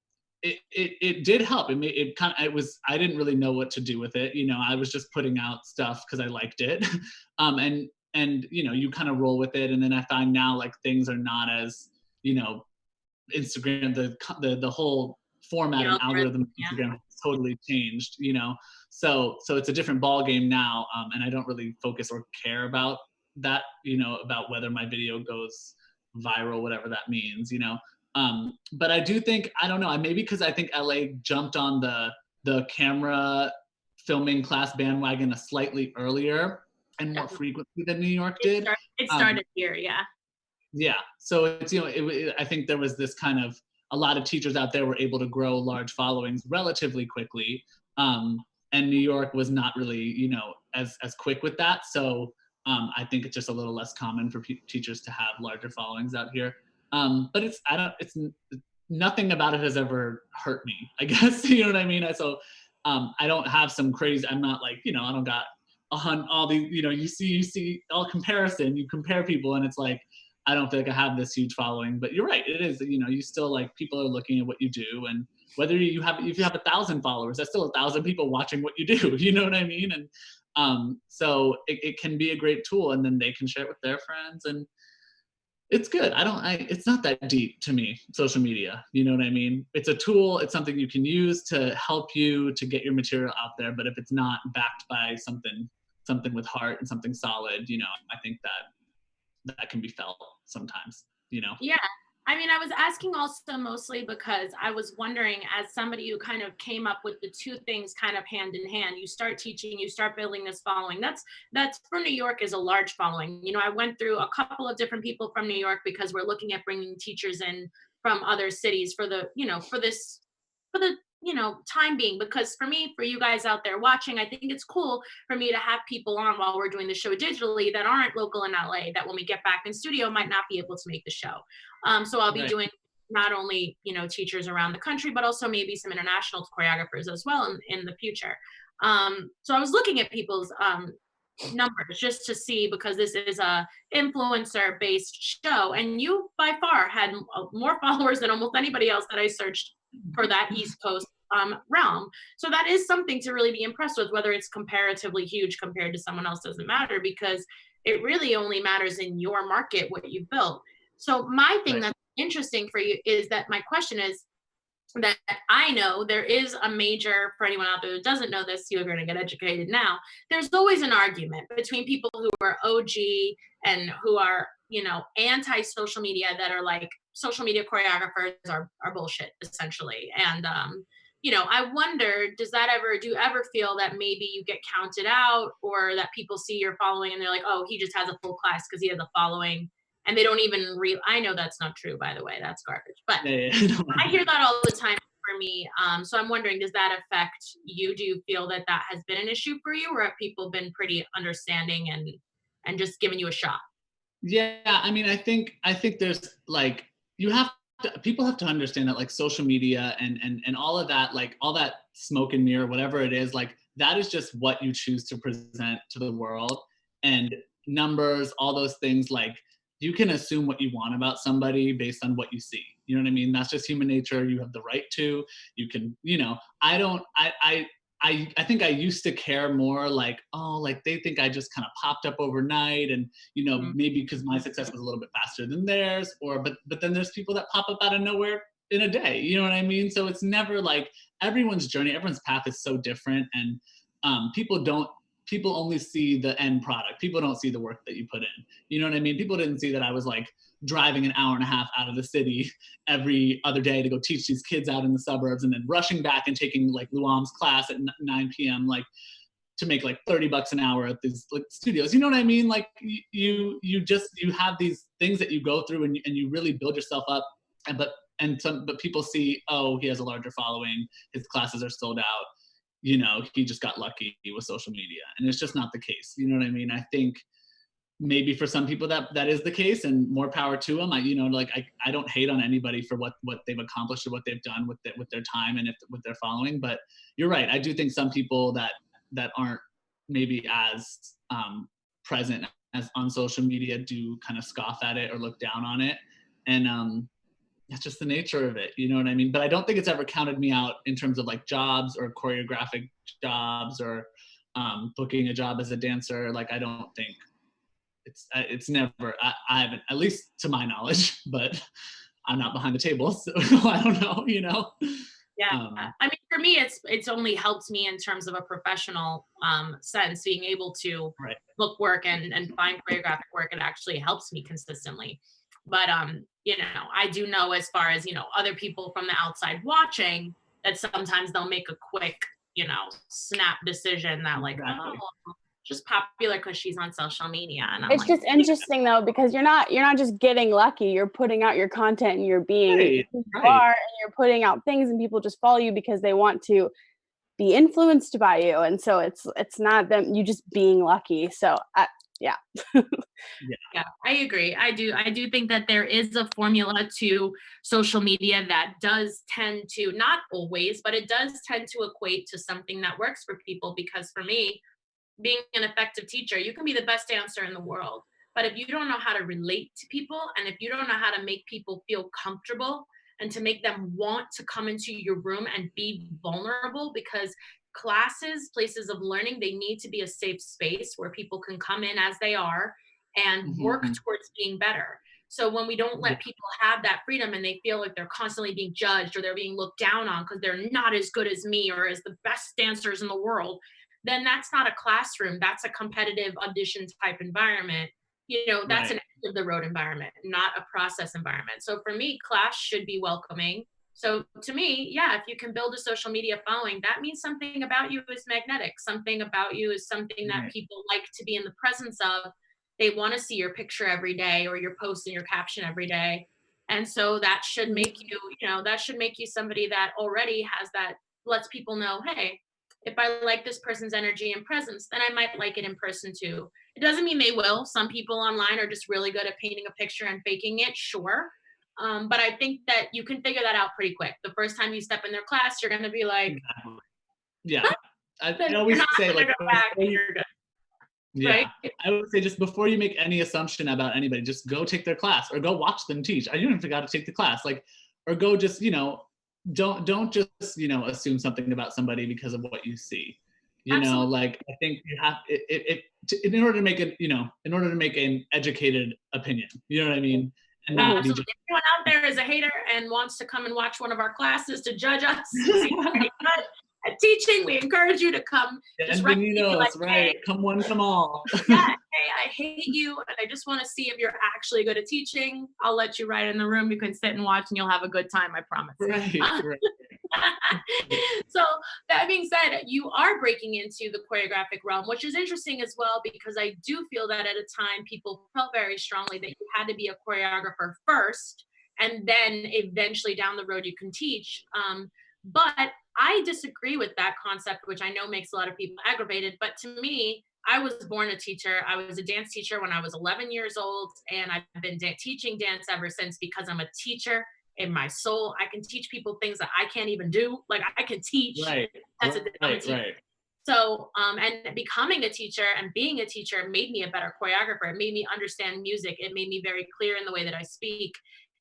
it did help. I didn't really know what to do with it. You know, I was just putting out stuff because I liked it. And you know, you kind of roll with it. And then I find now like things are not as, you know, Instagram, the whole format and algorithm of Instagram has totally changed, you know. So it's a different ball game now, and I don't really focus or care about that, you know, about whether my video goes viral, whatever that means, you know. But I do think, I don't know, maybe because I think LA jumped on the camera filming class bandwagon a slightly earlier and more frequently than New York did. It started here, yeah. Yeah, so it's, you know, I think there was this kind of, a lot of teachers out there were able to grow large followings relatively quickly, and New York was not really, you know, as quick with that. So I think it's just a little less common for teachers to have larger followings out here. But it's nothing about it has ever hurt me, I guess. You know what I mean? So I don't have some crazy, I'm not like, you know, I don't got all the, you know, you see all comparison, you compare people and it's like, I don't feel like I have this huge following. But you're right, it is, you know, you still, like, people are looking at what you do, and whether if you have 1,000 followers, that's still 1,000 people watching what you do. You know what I mean? And so it can be a great tool, and then they can share it with their friends, and it's good. It's not that deep to me, social media. You know what I mean? It's a tool. It's something you can use to help you to get your material out there. But if it's not backed by something with heart and something solid, you know, I think that can be felt sometimes, you know? Yeah. I mean, I was asking also mostly because I was wondering, as somebody who kind of came up with the two things kind of hand in hand, you start teaching, you start building this following. That's for New York is a large following. You know, I went through a couple of different people from New York because we're looking at bringing teachers in from other cities for the, you know, for the, you know, time being. Because for me, for you guys out there watching, I think it's cool for me to have people on while we're doing the show digitally that aren't local in LA, that when we get back in studio might not be able to make the show. So I'll be doing not only, you know, teachers around the country, but also maybe some international choreographers as well in the future. So I was looking at people's numbers just to see, because this is a influencer based show, and you by far had more followers than almost anybody else that I searched for that East Coast realm. So that is something to really be impressed with. Whether it's comparatively huge compared to someone else doesn't matter, because it really only matters in your market what you built. So my thing that's interesting for you is that my question is that I know there is a major, for anyone out there that doesn't know this, you're going to get educated now. There's always an argument between people who are OG and who are, you know, anti-social media, that are like, social media choreographers are bullshit, essentially. And, you know, I wonder, do you ever feel that maybe you get counted out, or that people see your following and they're like, oh, he just has a full class because he has a following, and they don't even I know that's not true, by the way, that's garbage, but I hear that all the time for me. So I'm wondering, does that affect you? Do you feel that has been an issue for you, or have people been pretty understanding and just giving you a shot? Yeah, I mean, I think there's, like, people have to understand that, like, social media and all of that, like, all that smoke and mirror, whatever it is, like, that is just what you choose to present to the world. And numbers, all those things, like, you can assume what you want about somebody based on what you see. You know what I mean? That's just human nature. You have the right to. You can, you know, I think I used to care more, like, oh, like, they think I just kind of popped up overnight, and, you know, maybe because my success was a little bit faster than theirs, but then there's people that pop up out of nowhere in a day. You know what I mean? So it's never like, everyone's journey, everyone's path is so different, and people only see the end product. People don't see the work that you put in. You know what I mean? People didn't see that I was, like, driving an hour and a half out of the city every other day to go teach these kids out in the suburbs, and then rushing back and taking, like, Luam's class at 9 p.m. like to make like $30 an hour at these, like, studios. You know what I mean? Like, you have these things that you go through, and you really build yourself up. But people see, oh, he has a larger following, his classes are sold out, you know, he just got lucky with social media. And it's just not the case. You know what I mean? I think maybe for some people that is the case, and more power to them. I don't hate on anybody for what they've accomplished or what they've done with their time and with their following. But you're right. I do think some people that aren't maybe as present as on social media do kind of scoff at it or look down on it. And that's just the nature of it. You know what I mean? But I don't think it's ever counted me out in terms of, like, jobs or choreographic jobs or booking a job as a dancer. Like, I don't think it's never, I haven't, at least to my knowledge, but I'm not behind the table, so I don't know, you know? Yeah. I mean, for me, it's only helped me in terms of a professional sense, being able to Right. book work and find choreographic work. It actually helps me consistently. But you know, I do know, as far as, you know, other people from the outside watching, that sometimes they'll make a quick, you know, snap decision that like, Exactly. oh, just popular because she's on social media. And I'm It's like, just interesting though, because you're not just getting lucky. You're putting out your content and you're being Right, who you right. are, and you're putting out things, and people just follow you because they want to be influenced by you. And so it's not them, you just being lucky. So yeah. yeah, I agree. I do think that there is a formula to social media that does tend to, not always, but it does tend to equate to something that works for people. Because for me, being an effective teacher, you can be the best dancer in the world, but if you don't know how to relate to people, and if you don't know how to make people feel comfortable and to make them want to come into your room and be vulnerable, because classes, places of learning, they need to be a safe space where people can come in as they are and work Mhm. towards being better. So when we don't Yeah. let people have that freedom and they feel like they're constantly being judged or they're being looked down on because they're not as good as me or as the best dancers in the world, then that's not a classroom. That's a competitive audition type environment. You know, that's Right. an end of the road environment, not a process environment. So for me, class should be welcoming. So to me, yeah, if you can build a social media following, that means something about you is magnetic. Something about you is something that Right. people like to be in the presence of. They want to see your picture every day or your post and your caption every day. And so that should make you, you know, that should make you somebody that already has that, lets people know, hey, if I like this person's energy and presence, then I might like it in person too. It doesn't mean they will. Some people online are just really good at painting a picture and faking it, sure. But I think that you can figure that out pretty quick. The first time you step in their class, you're going to be like, Exactly. Yeah. I then you're always not say, going to like, go back and you're good, yeah, right? I would say just before you make any assumption about anybody, just go take their class or go watch them teach. I don't even got to take the class, like, or go just, you know, don't just, you know, assume something about somebody because of what you see. You know, Absolutely. like, I think you have in order to make it, you know, in order to make an educated opinion, you know what I mean, and not be Absolutely. just If anyone out there is a hater and wants to come and watch one of our classes to judge us and see if we're any good at teaching, we encourage you to come. Just and write me, be like, Menounos, hey, right? Come one, come all. yeah, hey, I hate you, and I just want to see if you're actually good at teaching. I'll let you right in the room. You can sit and watch, and you'll have a good time. I promise. Right, right. So that being said, you are breaking into the choreographic realm, which is interesting as well, because I do feel that at a time people felt very strongly that you had to be a choreographer first, and then eventually down the road you can teach. But I disagree with that concept, which I know makes a lot of people aggravated. But to me, I was born a teacher. I was a dance teacher when I was 11 years old, and I've been teaching dance ever since because I'm a teacher in my soul. I can teach people things that I can't even do. Like, I can teach. Right, That's I'm a right, teacher. right. So, and becoming a teacher and being a teacher made me a better choreographer. It made me understand music. It made me very clear in the way that I speak.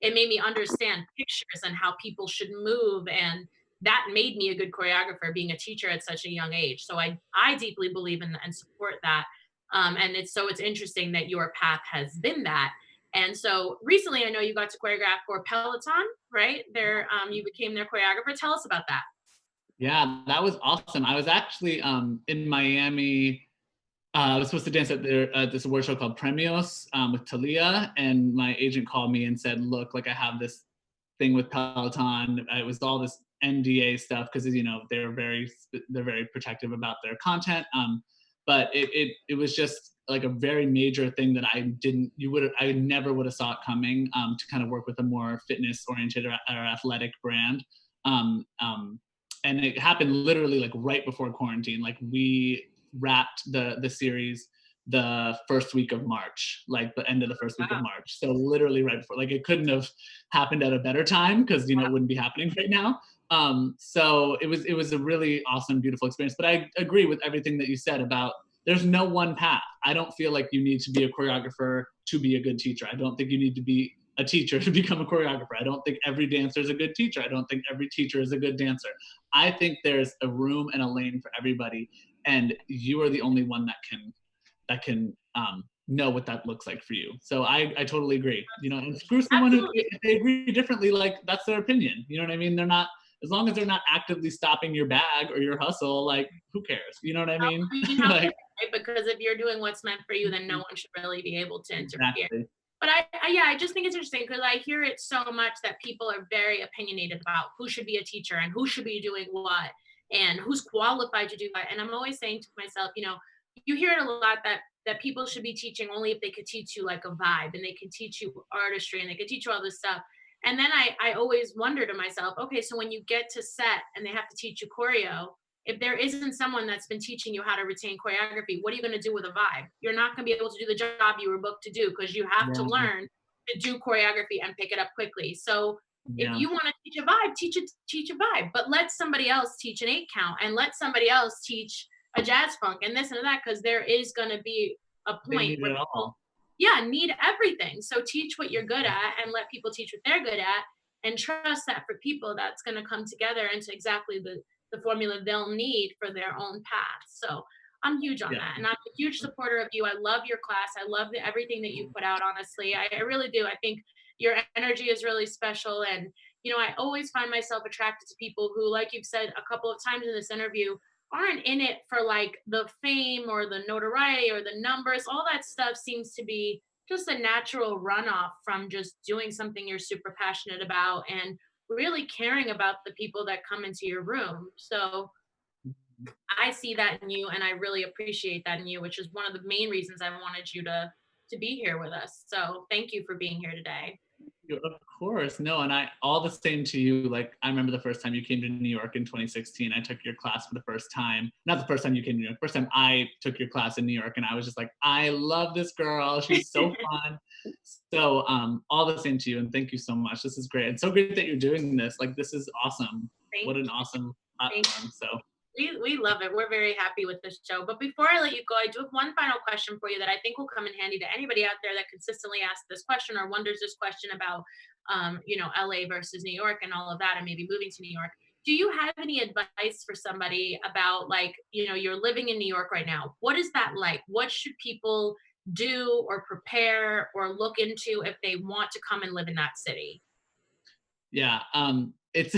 It made me understand pictures and how people should move. And that made me a good choreographer, being a teacher at such a young age. So I deeply believe in and support that. And it's interesting that your path has been that. And so recently, I know you got to choreograph for Peloton, right? There, you became their choreographer. Tell us about that. Yeah, that was awesome. I was actually in Miami. I was supposed to dance at this award show called Premios with Talia, and my agent called me and said, "Look, like, I have this thing with Peloton." It was all this NDA stuff because, you know, they're very protective about their content. But it was just like a very major thing that I never would have saw it coming, to kind of work with a more fitness oriented or athletic brand. Um, um, and it happened literally like right before quarantine. Like, we wrapped the series the first week of March, like the end of the first week of March. So literally right before, like, it couldn't have happened at a better time because, you know, it wouldn't be happening right now. So it was a really awesome, beautiful experience. But I agree with everything that you said about there's no one path. I don't feel like you need to be a choreographer to be a good teacher. I don't think you need to be a teacher to become a choreographer. I don't think every dancer is a good teacher. I don't think every teacher is a good dancer. I think there's a room and a lane for everybody, and you are the only one that can know what that looks like for you. So I totally agree. You know, and screw someone who, Absolutely. if they agree differently, like, that's their opinion. You know what I mean? They're not as long as they're not actively stopping your bag or your hustle, like who cares? You know what I mean? How Like, right? Because if you're doing what's meant for you, then no one should really be able to interfere. exactly. But yeah, I just think it's interesting because I hear it so much that people are very opinionated about who should be a teacher and who should be doing what and who's qualified to do what. And I'm always saying to myself, you hear it a lot that people should be teaching only if they could teach you like a vibe and they can teach you artistry and they could teach you all this stuff. And then I always wonder to myself, okay, so when you get to set and they have to teach you choreo, if there isn't someone that's been teaching you how to retain choreography, what are you going to do with a vibe? You're not going to be able to do the job you were booked to do because you have to learn to do choreography and pick it up quickly. So if you want to teach a vibe, teach a vibe, but let somebody else teach an 8 count and let somebody else teach a jazz funk and this and that, because there is going to be a point where people need everything. So teach what you're good at and let people teach what they're good at, and trust that for people that's going to come together into exactly the formula they'll need for their own path. So I'm huge on that. And I'm a huge supporter of you. I love your class. I love everything that you put out, honestly. I really do. I think your energy is really special. And, I always find myself attracted to people who, like you've said a couple of times in this interview, aren't in it for like the fame or the notoriety or the numbers. All that stuff seems to be just a natural runoff from just doing something you're super passionate about and really caring about the people that come into your room. So I see that in you and I really appreciate that in you, which is one of the main reasons I wanted you to be here with us. So thank you for being here today. Of course. No, and all the same to you. Like, I remember the first time you came to New York in 2016, I took your class for the first time. Not the first time you came to New York, first time I took your class in New York, and I was just like, I love this girl. She's so fun. So all the same to you, and thank you so much. This is great. It's so great that you're doing this. Like, this is awesome. What an awesome platform. So we love it. We're very happy with this show. But before I let you go, I do have one final question for you that I think will come in handy to anybody out there that consistently asks this question or wonders this question about, LA versus New York and all of that, and maybe moving to New York. Do you have any advice for somebody about, like, you're living in New York right now? What is that like? What should people do or prepare or look into if they want to come and live in that city? Yeah, it's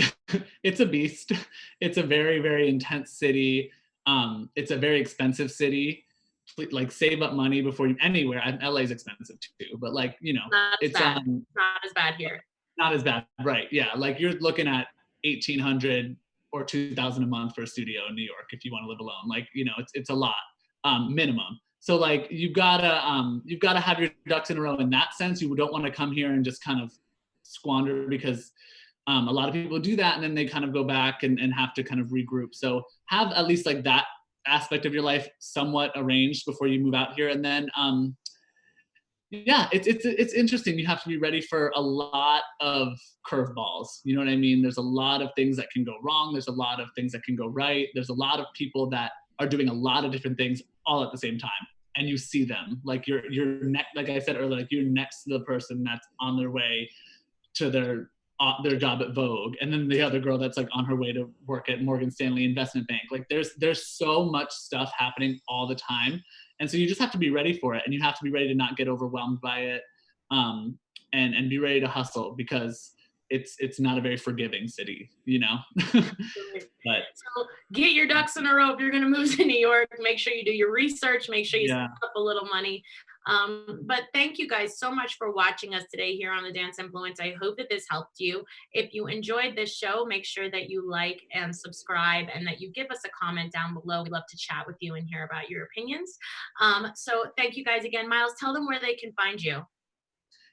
it's a beast. It's a very, very intense city. It's a very expensive city. Like, save up money before you anywhere. LA is expensive too, but like, Not as it's bad. Not as bad here. Not as bad, right? Yeah, like you're looking at 1,800 or 2,000 a month for a studio in New York if you want to live alone. Like, it's a lot, minimum. So like you've gotta have your ducks in a row in that sense. You don't want to come here and just kind of squander, because a lot of people do that and then they kind of go back and have to kind of regroup. So have at least like that aspect of your life somewhat arranged before you move out here. And then it's interesting. You have to be ready for a lot of curveballs. You know what I mean? There's a lot of things that can go wrong. There's a lot of things that can go right. There's a lot of people that are doing a lot of different things all at the same time. And you see them, like you're like I said earlier, like you're next to the person that's on their way to their job at Vogue, and then the other girl that's like on her way to work at Morgan Stanley Investment Bank. Like there's so much stuff happening all the time, and so you just have to be ready for it, and you have to be ready to not get overwhelmed by it, and be ready to hustle, because it's not a very forgiving city, But so get your ducks in a row if you're going to move to New York. Make sure you do your research. Make sure you save up a little money. But thank you guys so much for watching us today here on The Dance Influence. I hope that this helped you. If you enjoyed this show, make sure that you like and subscribe and that you give us a comment down below. We'd love to chat with you and hear about your opinions. So thank you guys again. Miles, tell them where they can find you.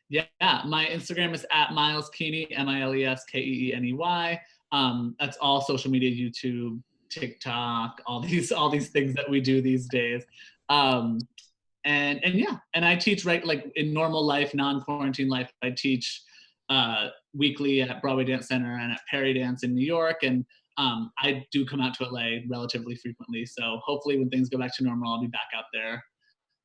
Yeah, my Instagram is @Miles Keeney, MilesKeeny. That's all social media, YouTube, TikTok, all these things that we do these days. And I teach, right, like in normal life, non-quarantine life, I teach weekly at Broadway Dance Center and at Perry Dance in New York, and I do come out to LA relatively frequently. So hopefully when things go back to normal, I'll be back out there.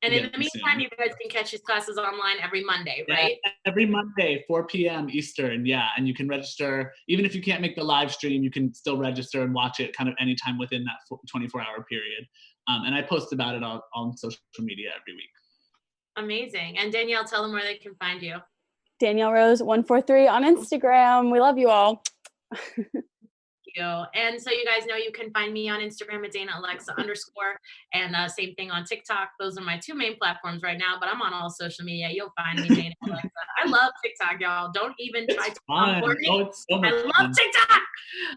And in the meantime, you guys can catch his classes online every Monday, right? Yeah, every Monday, 4 p.m. Eastern, yeah. And you can register, even if you can't make the live stream, you can still register and watch it kind of anytime within that 24-hour period. And I post about it on social media every week. Amazing. And Danielle, tell them where they can find you. Danielle Rose 143 on Instagram. We love you all. And so you guys know you can find me on Instagram at Dana Alexa _ and same thing on TikTok. Those are my two main platforms right now, but I'm on all social media. You'll find me Dana Alexa. I love TikTok, y'all. Don't even try to onboard me. Oh, it's so much I love fun. TikTok.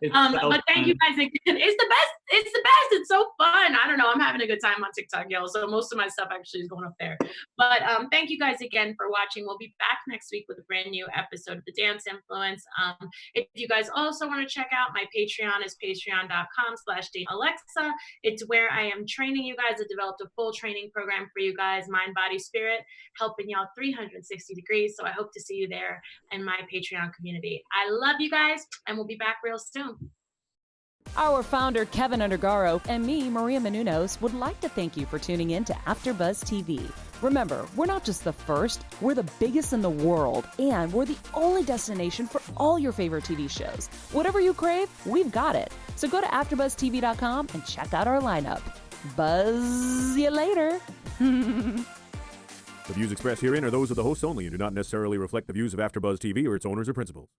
It's so But thank you guys again. It's the best. It's the best. It's so fun. I don't know. I'm having a good time on TikTok, y'all. So most of my stuff actually is going up there. But thank you guys again for watching. We'll be back next week with a brand new episode of The Dance Influence. If you guys also want to check out my Patreon, is patreon.com/DanaAlexa. It's where I am training you guys. I developed a full training program for you guys, mind, body, spirit, helping y'all 360 degrees. So I hope to see you there in my Patreon community. I love you guys, and we'll be back real soon. Our founder, Keven Undergaro, and me, Maria Menounos, would like to thank you for tuning in to AfterBuzz TV. Remember, we're not just the first, we're the biggest in the world, and we're the only destination for all your favorite TV shows. Whatever you crave, we've got it. So go to AfterBuzzTV.com and check out our lineup. Buzz you later. The views expressed herein are those of the hosts only and do not necessarily reflect the views of AfterBuzz TV or its owners or principals.